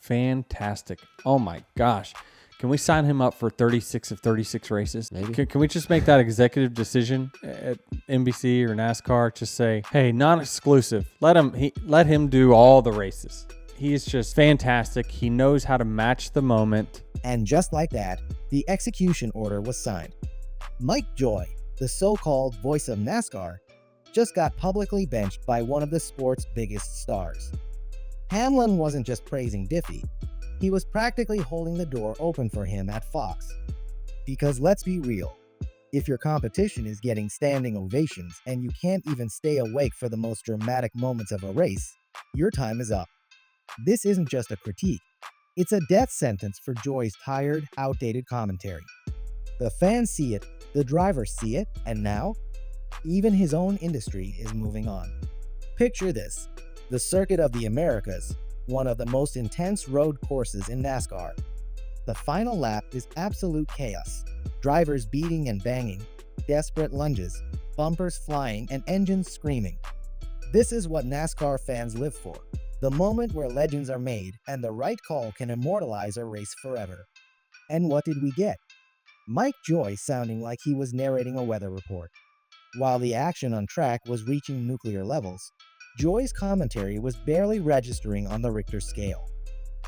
Fantastic. Oh my gosh. Can we sign him up for 36 of 36 races? Maybe. Can we just make that executive decision at NBC or NASCAR? Just say, hey, non-exclusive. Let him do all the races. He is just fantastic. He knows how to match the moment. And just like that, the execution order was signed. Mike Joy, the so-called voice of NASCAR, just got publicly benched by one of the sport's biggest stars. Hamlin wasn't just praising Diffy, he was practically holding the door open for him at Fox. Because let's be real, if your competition is getting standing ovations and you can't even stay awake for the most dramatic moments of a race, your time is up. This isn't just a critique, it's a death sentence for Joy's tired, outdated commentary. The fans see it, the drivers see it, and now, even his own industry is moving on. Picture this: the Circuit of the Americas, one of the most intense road courses in NASCAR. The final lap is absolute chaos. Drivers beating and banging, desperate lunges, bumpers flying, and engines screaming. This is what NASCAR fans live for. The moment where legends are made and the right call can immortalize a race forever. And what did we get? Mike Joy sounding like he was narrating a weather report. While the action on track was reaching nuclear levels, Joy's commentary was barely registering on the Richter scale.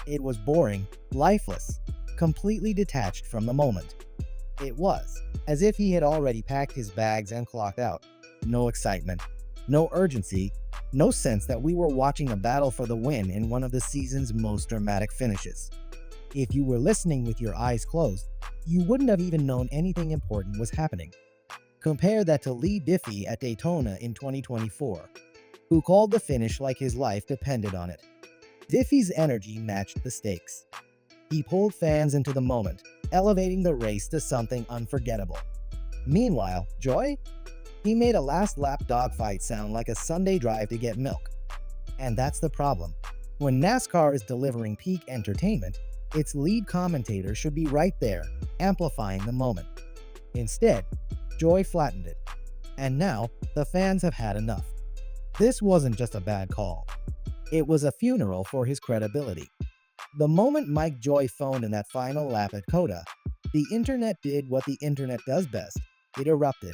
It was boring, lifeless, completely detached from the moment. It was as if he had already packed his bags and clocked out. No excitement, no urgency, no sense that we were watching a battle for the win in one of the season's most dramatic finishes. If you were listening with your eyes closed, you wouldn't have even known anything important was happening. Compare that to Leigh Diffey at Daytona in 2024, who called the finish like his life depended on it. Diffey's energy matched the stakes. He pulled fans into the moment, elevating the race to something unforgettable. Meanwhile, Joy? He made a last-lap dogfight sound like a Sunday drive to get milk. And that's the problem. When NASCAR is delivering peak entertainment, its lead commentator should be right there, amplifying the moment. Instead, Joy flattened it. And now, the fans have had enough. This wasn't just a bad call. It was a funeral for his credibility. The moment Mike Joy phoned in that final lap at COTA, the internet did what the internet does best. It erupted.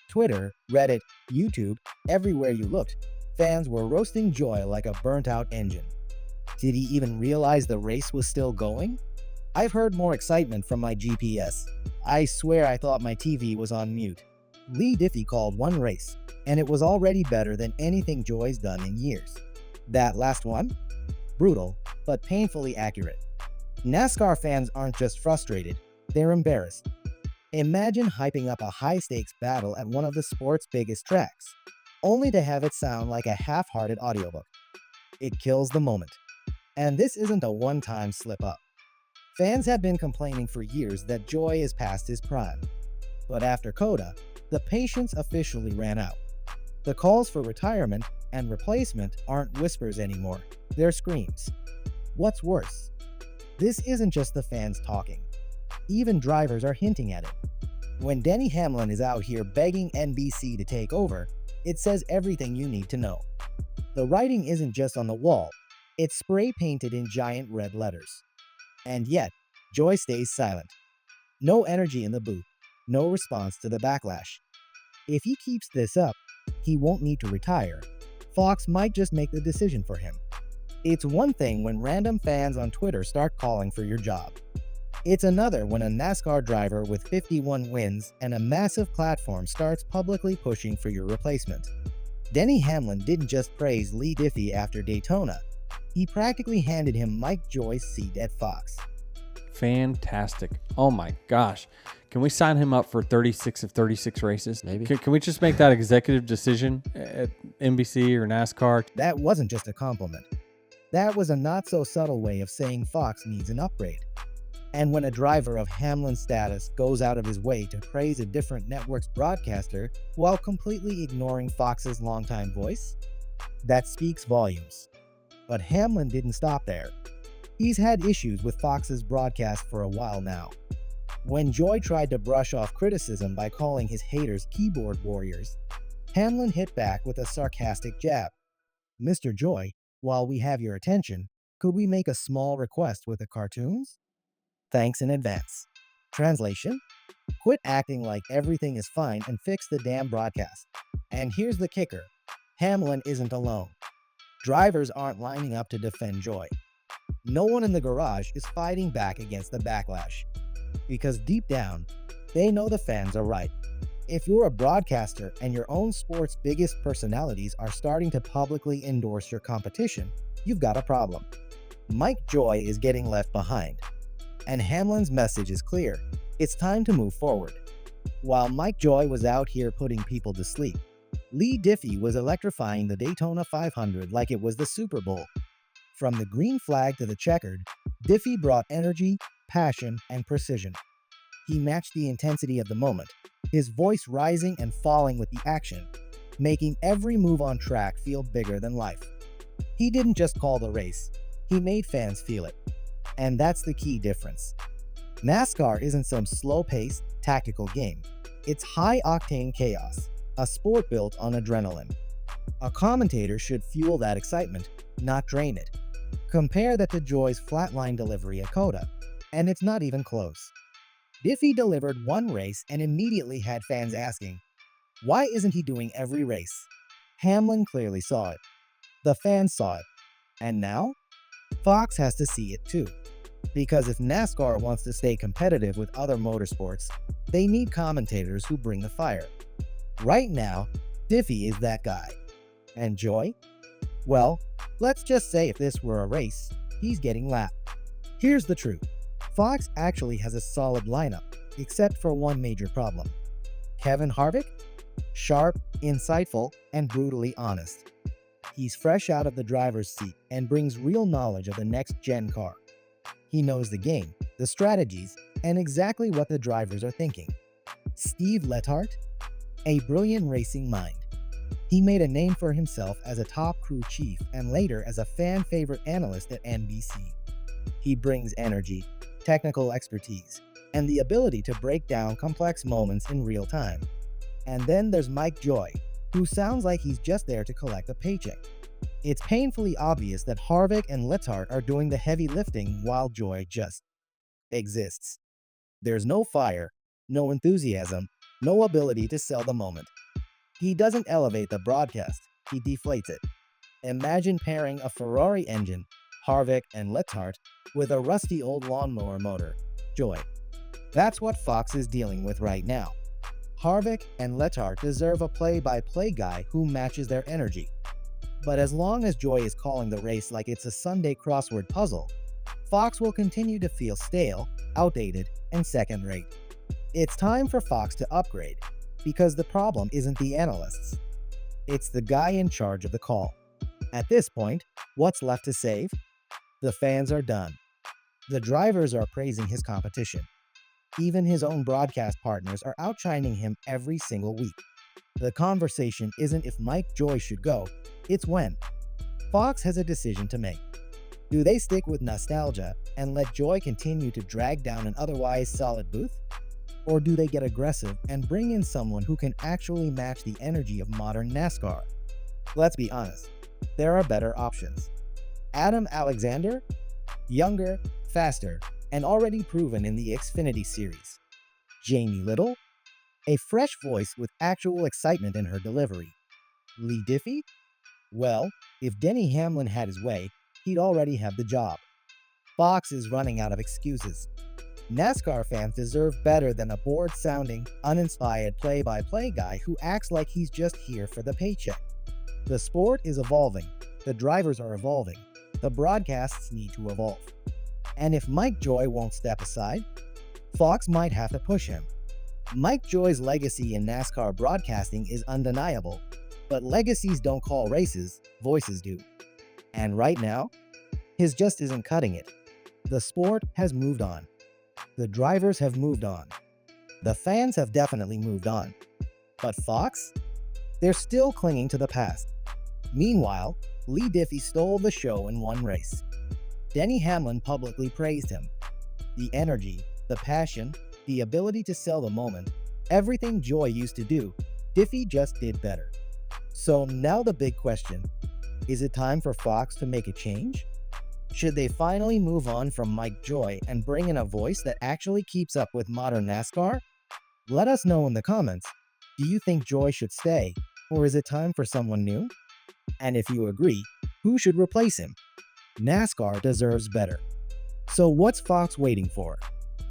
Twitter, Reddit, YouTube, everywhere you looked, fans were roasting Joy like a burnt-out engine. Did he even realize the race was still going? I've heard more excitement from my GPS. I swear I thought my TV was on mute. Leigh Diffy called one race, and it was already better than anything Joy's done in years. That last one? Brutal, but painfully accurate. NASCAR fans aren't just frustrated, they're embarrassed. Imagine hyping up a high-stakes battle at one of the sport's biggest tracks, only to have it sound like a half-hearted audiobook. It kills the moment. And this isn't a one-time slip-up. Fans have been complaining for years that Joy is past his prime. But after COTA, the patience officially ran out. The calls for retirement and replacement aren't whispers anymore, they're screams. What's worse? This isn't just the fans talking. Even drivers are hinting at it. When Denny Hamlin is out here begging NBC to take over, it says everything you need to know. The writing isn't just on the wall, it's spray-painted in giant red letters. And yet, Joy stays silent. No energy in the booth, no response to the backlash. If he keeps this up, he won't need to retire. Fox might just make the decision for him. It's one thing when random fans on Twitter start calling for your job. It's another when a NASCAR driver with 51 wins and a massive platform starts publicly pushing for your replacement. Denny Hamlin didn't just praise Leigh Diffy after Daytona, he practically handed him Mike Joy's seat at Fox. Fantastic. Oh my gosh. Can we sign him up for 36 of 36 races? Maybe. Can we just make that executive decision at NBC or NASCAR? That wasn't just a compliment. That was a not-so-subtle way of saying Fox needs an upgrade. And when a driver of Hamlin's status goes out of his way to praise a different network's broadcaster while completely ignoring Fox's longtime voice, that speaks volumes. But Hamlin didn't stop there. He's had issues with Fox's broadcast for a while now. When Joy tried to brush off criticism by calling his haters keyboard warriors, Hamlin hit back with a sarcastic jab. "Mr. Joy, while we have your attention, Could we make a small request with the cartoons? Thanks in advance. Translation: quit acting like everything is fine and fix the damn broadcast. And here's the kicker: Hamlin isn't alone. Drivers aren't lining up to defend Joy. No one in the garage is fighting back against the backlash. Because deep down, they know the fans are right. If you're a broadcaster and your own sport's biggest personalities are starting to publicly endorse your competition, you've got a problem. Mike Joy is getting left behind. And Hamlin's message is clear: it's time to move forward. While Mike Joy was out here putting people to sleep, Leigh Diffey was electrifying the Daytona 500 like it was the Super Bowl. From the green flag to the checkered, Diffey brought energy, passion, and precision. He matched the intensity of the moment, his voice rising and falling with the action, making every move on track feel bigger than life. He didn't just call the race, he made fans feel it. And that's the key difference. NASCAR isn't some slow-paced, tactical game. It's high-octane chaos, a sport built on adrenaline. A commentator should fuel that excitement, not drain it. Compare that to Joy's flatline delivery at COTA, and it's not even close. Diffy delivered one race and immediately had fans asking, why isn't he doing every race? Hamlin clearly saw it. The fans saw it. And now, Fox has to see it too. Because if NASCAR wants to stay competitive with other motorsports, they need commentators who bring the fire. Right now, Diffy is that guy. And Joy? Well, let's just say if this were a race, he's getting lapped. Here's the truth. Fox actually has a solid lineup, except for one major problem. Kevin Harvick? Sharp, insightful, and brutally honest. He's fresh out of the driver's seat and brings real knowledge of the next-gen car. He knows the game, the strategies, and exactly what the drivers are thinking. Steve Letarte? A brilliant racing mind. He made a name for himself as a top crew chief and later as a fan-favorite analyst at NBC. He brings energy, technical expertise, and the ability to break down complex moments in real time. And then there's Mike Joy, who sounds like he's just there to collect a paycheck. It's painfully obvious that Harvick and Letarte are doing the heavy lifting while Joy just exists. There's no fire, no enthusiasm, no ability to sell the moment. He doesn't elevate the broadcast, he deflates it. Imagine pairing a Ferrari engine, Harvick and Letarte, with a rusty old lawnmower motor, Joy. That's what Fox is dealing with right now. Harvick and Letarte deserve a play-by-play guy who matches their energy. But as long as Joy is calling the race like it's a Sunday crossword puzzle, Fox will continue to feel stale, outdated, and second-rate. It's time for Fox to upgrade, because the problem isn't the analysts. It's the guy in charge of the call. At this point, what's left to save? The fans are done. The drivers are praising his competition. Even his own broadcast partners are outshining him every single week. The conversation isn't if Mike Joy should go, it's when. Fox has a decision to make. Do they stick with nostalgia and let Joy continue to drag down an otherwise solid booth? Or do they get aggressive and bring in someone who can actually match the energy of modern NASCAR? Let's be honest, there are better options. Adam Alexander? Younger, faster, and already proven in the Xfinity Series. Jamie Little? A fresh voice with actual excitement in her delivery. Leigh Diffy? Well, if Denny Hamlin had his way, he'd already have the job. Fox is running out of excuses. NASCAR fans deserve better than a bored-sounding, uninspired play-by-play guy who acts like he's just here for the paycheck. The sport is evolving, the drivers are evolving, the broadcasts need to evolve. And if Mike Joy won't step aside, Fox might have to push him. Mike Joy's legacy in NASCAR broadcasting is undeniable, but legacies don't call races, voices do. And right now, his just isn't cutting it. The sport has moved on. The drivers have moved on. The fans have definitely moved on. But Fox? They're still clinging to the past. Meanwhile, Leigh Diffy stole the show in one race. Denny Hamlin publicly praised him. The energy, the passion, the ability to sell the moment, everything Joy used to do, Diffy just did better. So now the big question, is it time for Fox to make a change? Should they finally move on from Mike Joy and bring in a voice that actually keeps up with modern NASCAR? Let us know in the comments. Do you think Joy should stay, or is it time for someone new? And if you agree, who should replace him? NASCAR deserves better. So what's Fox waiting for?